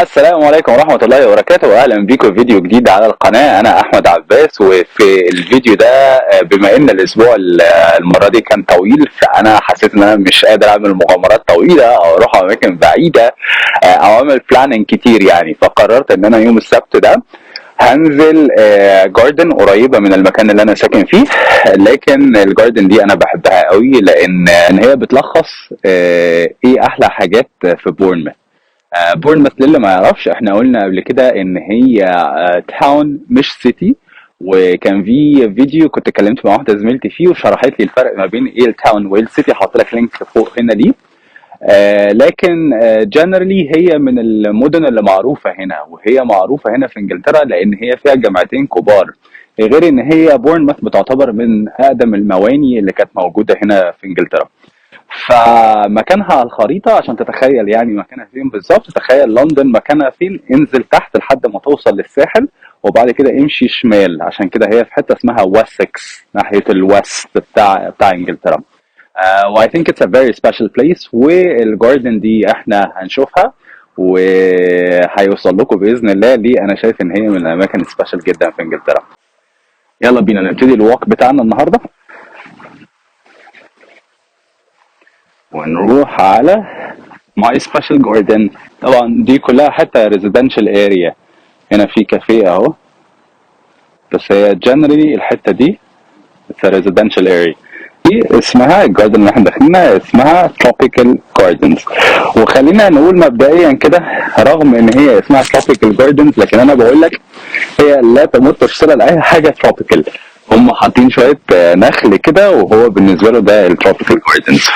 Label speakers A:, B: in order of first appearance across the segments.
A: السلام عليكم ورحمة الله وبركاته، وأهلا بيكم في فيديو جديد على القناة. أنا أحمد عباس، وفي الفيديو ده بما إن الأسبوع المرة دي كان طويل، فأنا حسيت إن أنا مش قادر أعمل مغامرات طويلة أو أروح أماكن بعيدة أو أعمل بلاننج كتير يعني. فقررت إن أنا يوم السبت ده هنزل جاردن قريبة من المكان اللي أنا ساكن فيه. لكن الجاردن دي أنا بحبها قوي لأن هي بتلخص إيه أحلى حاجات في بورنموث. بورنموث للي ما يعرفش، احنا قلنا قبل كده ان هي تاون مش سيتي، وكان في فيديو كنت اتكلمت مع واحده زميلتي فيه وشرحت لي الفرق ما بين ايه التاون وايه السيتي. هحط لك لينك فوق هنا دي. لكن جنرالي هي من المدن اللي معروفه هنا، وهي معروفه هنا في انجلترا لان هي فيها جامعتين كبار، غير ان هي بورنموث بتعتبر من اقدم المواني اللي كانت موجوده هنا في انجلترا. فمكانها على الخريطة عشان تتخيل يعني مكانها فين بالظبط. تخيل لندن مكانها فين، انزل تحت لحد ما توصل للساحل، وبعد كده امشي شمال. عشان كده هي في حتة اسمها واسكس، ناحية الوست بتاع انجلترا. و I think it's a very special place. والجاردن دي احنا هنشوفها وهيوصل لكم باذن الله. ليه؟ انا شايف ان هي من الاماكن سبيشال جدا في انجلترا. يلا بينا نبتدي الوك بتاعنا النهارده، ونروح على ماي سبيشال جاردن. طبعا دي كلها حتى ريزيدنشال اريا. هنا في كافيه اهو، بس هي جنرالي الحته دي ريزيدنشال اريا. دي اسمها الجاردن اللي احنا داخلينها اسمها تروبيكال جاردنز. وخلينا نقول مبدئيا كده، رغم ان هي اسمها تروبيكال جاردنز لكن انا بقول لك هي لا تمت صله لاي حاجه تروبيكال. هم حاطين شويه نخل كده، وهو بالنسبه له ده التروبيكال جاردنز.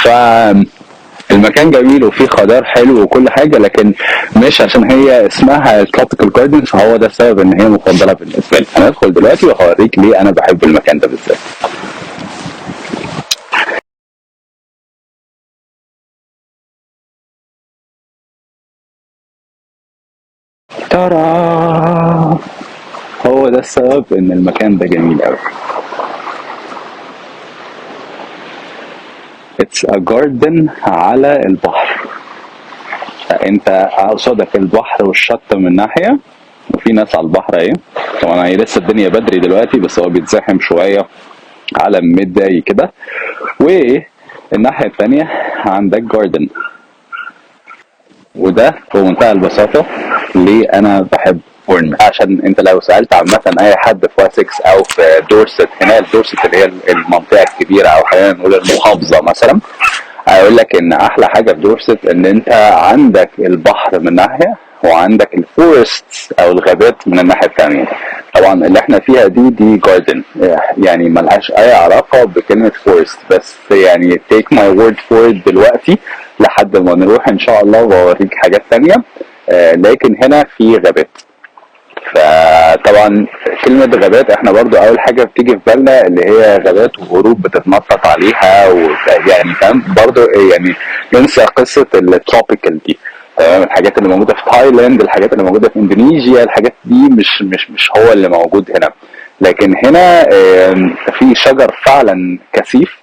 A: المكان جميل وفيه خضار حلو وكل حاجه، لكن مش عشان هي اسمها تروبيكال جاردن فهو ده السبب ان هي مفضله بالنسبه لي. هندخل دلوقتي وهوريك ليه انا بحب المكان ده بالذات. ترى هو ده السبب ان المكان ده جميل قوي. It's a garden على البحر. انت قصادك البحر والشط من ناحيه، وفي ناس على البحر اهي. طبعا هي لسه الدنيا بدري دلوقتي، بس هو بيتزاحم شويه على ميد داي كده. والناحيه الثانيه عندك جاردن. وده بمنتهى البساطه ليه انا بحب بورنموث. عشان انت لو سالت عامه اي حد في واسكس او في دورست، هنا دورست اللي هي المنطقه الكبيره او خلينا نقول المحافظه مثلا، هيقول لك ان احلى حاجه في دورست ان انت عندك البحر من ناحيه، وعندك الفورست او الغابات من الناحيه الثانيه. طبعا اللي احنا فيها دي جاردن، يعني ملهاش اي علاقه بكلمه فورست، بس يعني take my word for it دلوقتي لحد ما نروح ان شاء الله واوريك حاجات ثانيه. لكن هنا في غابات. فطبعا كلمة غابات احنا برضو اول حاجة بتيجي في بالنا اللي هي غابات وغروب بتتنطط عليها، يعني فاهم برضو يعني ننسى قصة التروبيكال دي. تمام، الحاجات اللي موجودة في تايلاند، الحاجات اللي موجودة في اندونيسيا، الحاجات دي مش هو اللي موجود هنا. لكن هنا في شجر فعلا كثيف،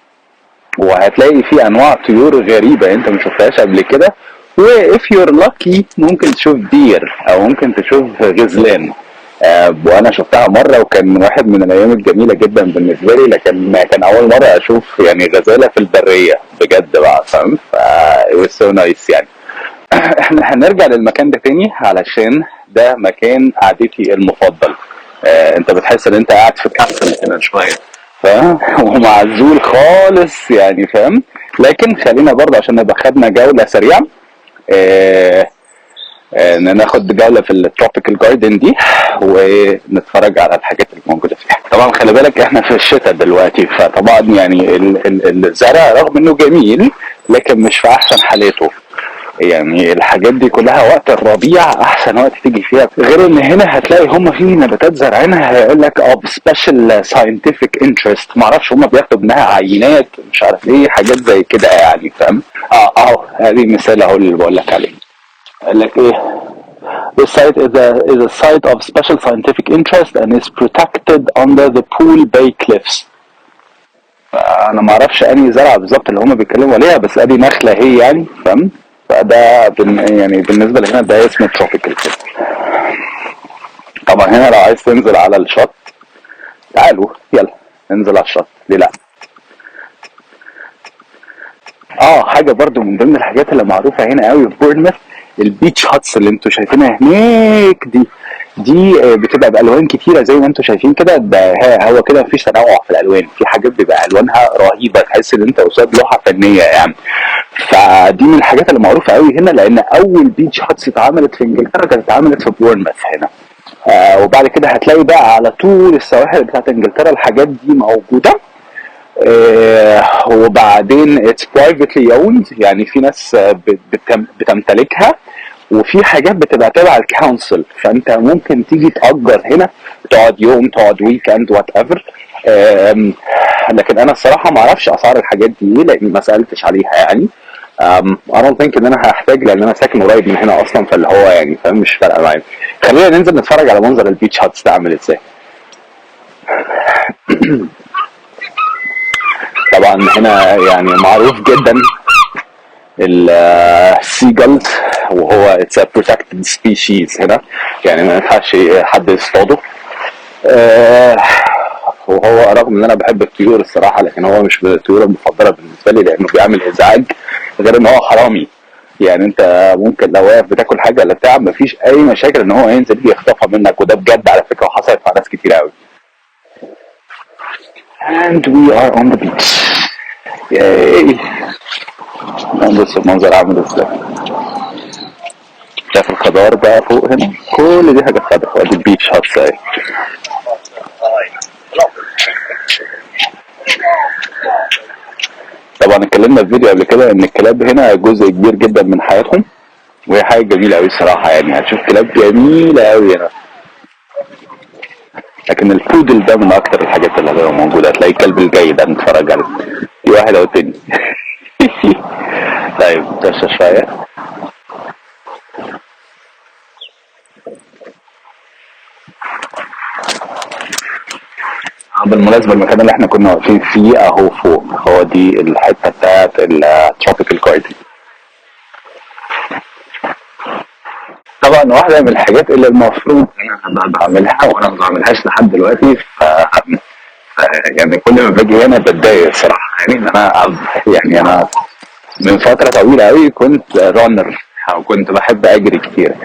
A: وهتلاقي فيه انواع طيور غريبة انت ما شفتهاش قبل كده. و if you're lucky ممكن تشوف دير او ممكن تشوف غزلان. وانا شفتها مره وكان واحد من الايام الجميله جدا بالنسبه لي، لكن كان اول مره اشوف يعني غزاله في البريه بجد بقى، فاهم؟ ف it was so nice يعني. احنا هنرجع للمكان ده تاني علشان ده مكان قعدتي المفضل. انت بتحس ان انت قاعد في كاسل هنا شويه، فاهم؟ ومعزول خالص يعني، فاهم؟ لكن خلينا برضه عشان نبقى خدنا جوله سريعه، ناخد جوله في التروبيكال جاردن دي ونتفرج على الحاجات اللي موجوده فيها. طبعا خلي بالك احنا في الشتاء دلوقتي، فطبعا يعني الزرع رغم انه جميل لكن مش في احسن حالاته. يعني الحاجات دي كلها وقت الربيع احسن وقت تيجي فيها، غير ان هنا هتلاقي هم في نباتات زارعينها هيقول لك سبيشال ساينتفك انترست، معرفش هم بياخدوا منها عينات مش عارف ايه، حاجات زي كده يعني، فاهم؟ اهو هذه مثال اهو اللي بقول لك عليه. قال لك ايه؟ This site is a site of special scientific interest and is protected under the Pool Bay Cliffs. انا ما اعرفش انهي زرعه بالظبط اللي هم بيتكلموا عليها، بس ادي نخله هي يعني، فاهم؟ فده يعني بالنسبه لهنا ده اسمه تروبيكال كده. طبعا هنا لو عايز تنزل على الشط، تعالوا يلا ننزل على الشط، ليه لا. حاجه برضو من ضمن الحاجات اللي معروفه هنا قوي في بورنموث، البيتش هاتس اللي انتوا شايفينها هناك دي بتبقى بالوان كتيره زي ما انتوا شايفين كده. ده هو كده مفيش تنوع في الالوان، في حاجات بيبقى الوانها رهيبه تحس ان انت قصاد لوحه فنيه يعني. فدي من الحاجات اللي معروفه قوي هنا، لان اول بيتش هاتس اتعملت في انجلترا كانت اتعملت في بورنموث هنا. وبعد كده هتلاقي بقى على طول السواحل بتاعت انجلترا الحاجات دي موجوده. وبعدين اتس برايفتلي اوند، يعني في ناس بتمتلكها، وفي حاجات بتبقى تبع الكونسل، فانت ممكن تيجي تأجر هنا، تقعد يوم، تقعد ويك اند، وات ايفر. لكن انا الصراحه ما اعرفش اسعار الحاجات دي ايه، لان ما سالتش عليها يعني. I don't think ان انا هحتاج، لان انا ساكن قريب من هنا اصلا، فاللي هو يعني فاهم مش فارقه معايا. خلينا ننزل نتفرج على منظر البيتش هاتس ده عامل ازاي. طبعا هنا يعني معروف جدا السيجلز، وهو اتس بروتكتد سبيشيز هنا، يعني ما ينفعش حد يصطاده. وهو رغم ان انا بحب الطيور الصراحه، لكن هو مش من الطيور المفضله بالنسبه لي، لانه بيعمل ازعاج، غير ان هو حرامي. يعني انت ممكن لو واقف بتاكل حاجه ولا بتاع، مفيش اي مشاكل ان هو ينزل يخطفها منك، وده بجد على فكره وحصلت مع ناس كتير قوي. And we are on the beach. ياي. بص المنظر عامل ازاي. شايف الخضار بقى فوق هنا، كل دي حاجات خضرا، وادي البيتش هاتس اهي. طبعا اتكلمنا في فيديو قبل كده ان الكلاب هنا جزء كبير جدا من حياتهم، وهي حاجه جميله قوي الصراحه، يعني هتشوف كلاب جميله قوي هنا. لكن البودل ده من اكتر الحاجات اللي هتبقى موجوده، هتلاقي الكلب الجاي ده نتفرج عليه، في واحد او تاني. طيب نتمشى شويه. بالمناسبه المكان اللي احنا كنا واقفين فيه اهو فوق، هو دي الحته بتاعت التروبيكال جاردن. طبعا واحده من الحاجات اللي المفروض انا بعملها وانا ما بعملهاش لحد دلوقتي، يعني كل ما باجي هنا بتضايق الصراحه، يعني ان انا يعني انا من فتره طويله قوي كنت رانر، او كنت بحب اجري كتير.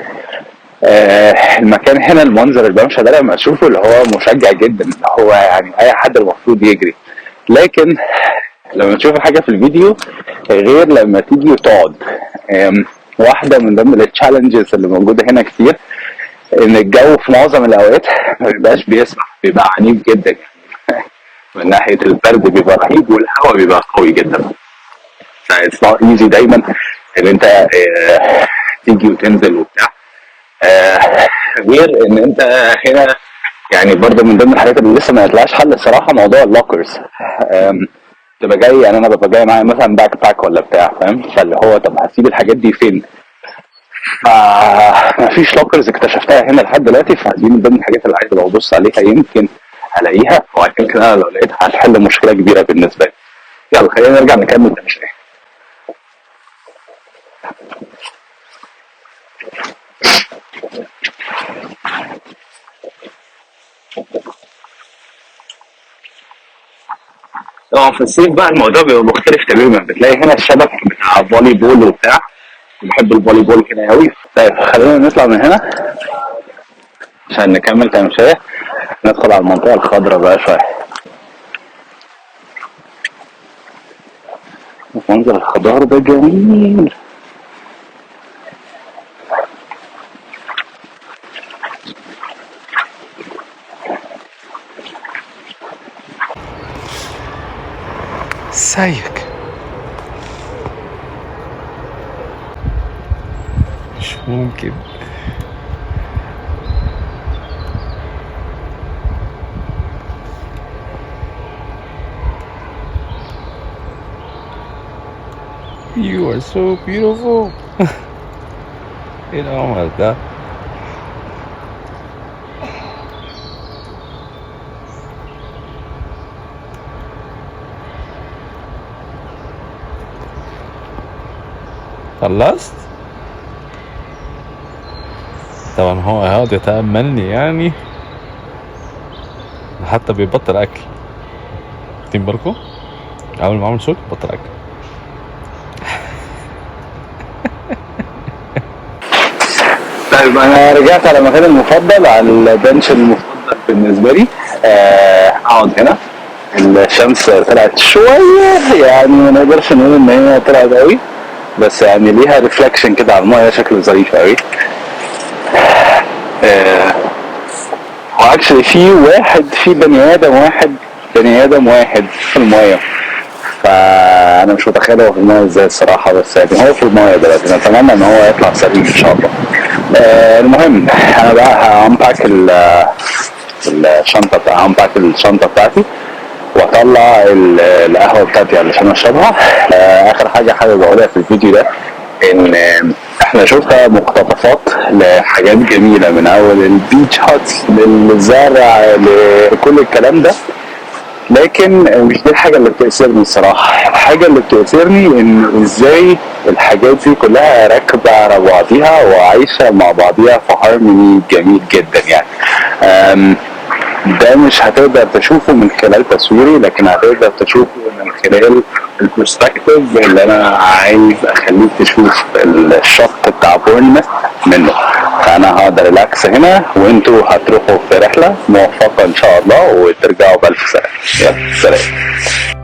A: المكان هنا المنظر الممشى ده لما اشوفه اللي هو مشجع جدا، اللي هو يعني اي حد المفروض يجري. لكن لما تشوف حاجه في الفيديو غير لما تيجي وتقعد. واحده من ضمن التشالنجز اللي موجوده هنا كتير، ان الجو في معظم الاوقات ما بيبقاش بيسمح، بيبقى عنيف جدا يعني. من ناحيه البرد بيبقى رهيب، والهواء بيبقى قوي جدا. فايتس نوت ايزي دايما ان انت تيجي وتنزل وبتاع. غير ان انت هنا يعني برضه من ضمن الحاجات اللي لسه ما طلعش حل الصراحه، موضوع اللوكرز. تبقى جاي، يعني انا ببقى جاي معايا مثلا باك باك ولا بتاع، فاهم؟ فاللي هو طب هسيب الحاجات دي فين؟ فمفيش لوكرز اكتشفتها هنا لحد دلوقتي، فدي من ضمن الحاجات اللي عايز ابص عليها، يمكن الاقيها، ويمكن انا لو لقيتها هتحل مشكله كبيره بالنسبه لي. يلا خلينا نرجع نكمل تمشي. طبعا في الصيف بقى الموضوع بيبقى مختلف تماما، بتلاقي هنا الشبك بتاع فولي بول وبتاع، بحب الفولي بول كده قوي. طيب خلينا نطلع من هنا عشان نكمل تمشية، ندخل على المنطقة الخضراء بقى شوية. منظر الخضار ده جميل.
B: ازيك؟ مش ممكن. You are so beautiful. ايه القمر ده؟ خلصت؟ طبعا هو هيقعد يتأملني يعني حتى بيبطل اكل. واخدين بالكم؟ اول ما اعمل صوت بطل اكل.
A: طيب انا رجعت على مكاني المفضل، على البنش المفضل بالنسبه لي. اقعد هنا. الشمس طلعت شويه، يعني ما نقدرش نقول ان هي طلعت قوي، بس يعني ليها ريفلكشن كده على المايه شكله ظريف قوي. واكشلي في بني ادم واحد في المايه، فانا مش متخيل هو في المايه ازاي الصراحه، بس يعني هو في المايه دلوقتي، نتمنى ان هو يطلع سليم ان شاء الله. المهم انا بقى هامباك الشنطه بتاعتي واطلع القهوه بتاعتي علشان اشربها. اخر حاجه حابب اقولها في الفيديو ده ان احنا شفنا مقتطفات لحاجات جميله، من اول البيتش هاتس للزرع لكل الكلام ده، لكن مش دي الحاجه اللي بتأثرني الصراحه. الحاجه اللي بتأثرني ان ازاي الحاجات دي كلها راكبه على بعضيها وعايشه مع بعضيها في هارموني جميل جدا يعني. ده مش هتقدر تشوفه من خلال تصويري، لكن هتقدر تشوفه من خلال البرسبكتيف اللي انا عايز اخليك تشوف الشط بتاع بورنموث منه. فانا هقدر ريلاكس هنا، وانتوا هتروحوا في رحله موفقه ان شاء الله وترجعوا بالف سلامه. يلا سلام.